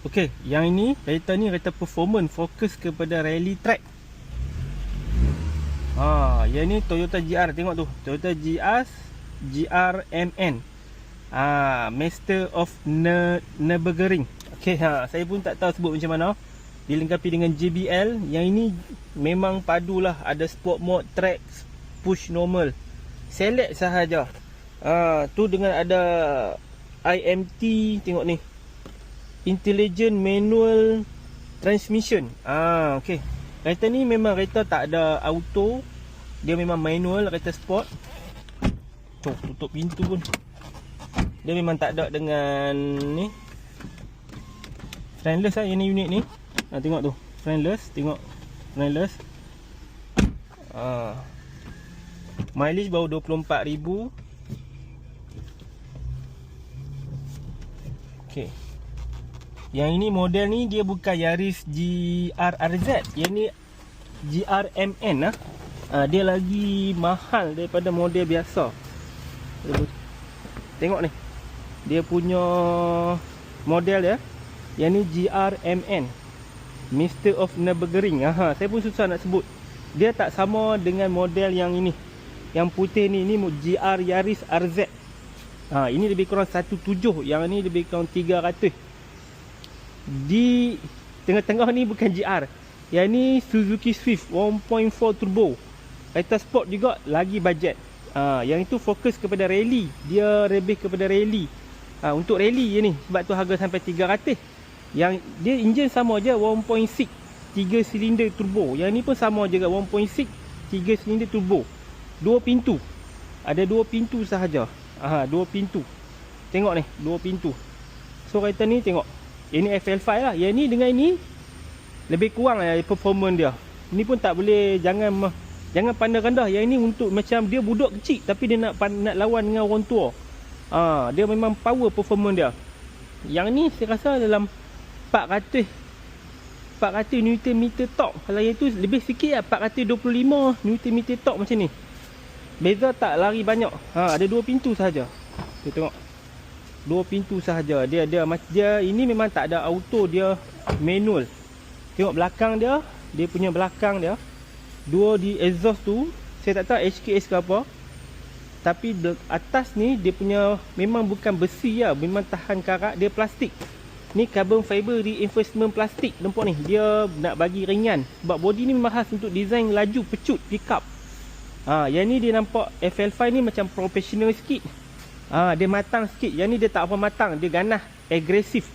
Okey, yang ini kereta ni kereta performance, fokus kepada rally track. Yang ni Toyota GR, tengok tu, Toyota GR-MN. Master of Nürburgring. Okey, saya pun tak tahu sebut macam mana. Dilengkapi dengan JBL. Yang ini memang padulah, ada sport mode, track, push normal. Select sahaja. Tu dengan ada IMT, tengok ni. Intelligent Manual Transmission. Okey. Kereta ni memang kereta tak ada auto. Dia memang manual, kereta sport. Tutup pintu pun. Dia memang tak ada dengan ni frameless lah, yang ni unit ni. Tengok tu, frameless, tengok frameless. Mileage baru 24,000. Okey. Yang ini model ni dia bukan Yaris GR-RZ. Yang ni GR-MN lah. Dia lagi mahal daripada model biasa. Tengok ni, dia punya model dia. Yang ni GR-MN, Master of Nürburgring. Saya pun susah nak sebut. Dia tak sama dengan model yang ini. Yang putih ni, ni GR Yaris RZ. Ini lebih kurang 1.7. Yang ni lebih kurang 300. Di tengah-tengah ni bukan GR. Yang ni Suzuki Swift 1.4 turbo. Kereta sport juga, lagi bajet. Yang itu fokus kepada rally. Dia lebih kepada rally. Untuk rally je ni, sebab tu harga sampai 300. Yang dia enjin sama je, 1.6 3 silinder turbo. Yang ni pun sama juga, 1.6 3 silinder turbo. 2 pintu. Ada 2 pintu sahaja. 2 pintu. Tengok ni, 2 pintu. So kereta ni tengok, ini FL5 lah. Yang ni dengan ini lebih kurang lah performance dia. Ini pun tak boleh, jangan pandang rendah. Yang ini untuk macam dia budak kecil, tapi dia nak lawan dengan orang tua. Dia memang power performance dia. Yang ni saya rasa dalam 400 Nm torque. Kalau yang tu lebih sikit lah, 425 Nm torque macam ni. Beza tak lari banyak. Ada 2 pintu sahaja. Kita tengok, 2 pintu sahaja. Dia ini memang tak ada auto, dia manual. Tengok belakang dia, dia punya belakang dia. 2 di exhaust tu, saya tak tahu HKS ke apa. Tapi atas ni dia punya memang bukan besi lah, memang tahan karat, dia plastik. Ni carbon fiber reinforcement plastik. Nampak ni, dia nak bagi ringan. Sebab body ni memang khas untuk design laju pecut pickup. Yang ni dia nampak FL5 ni macam professional sikit. Dia matang sikit. Yang ni dia tak apa matang, dia ganas, agresif.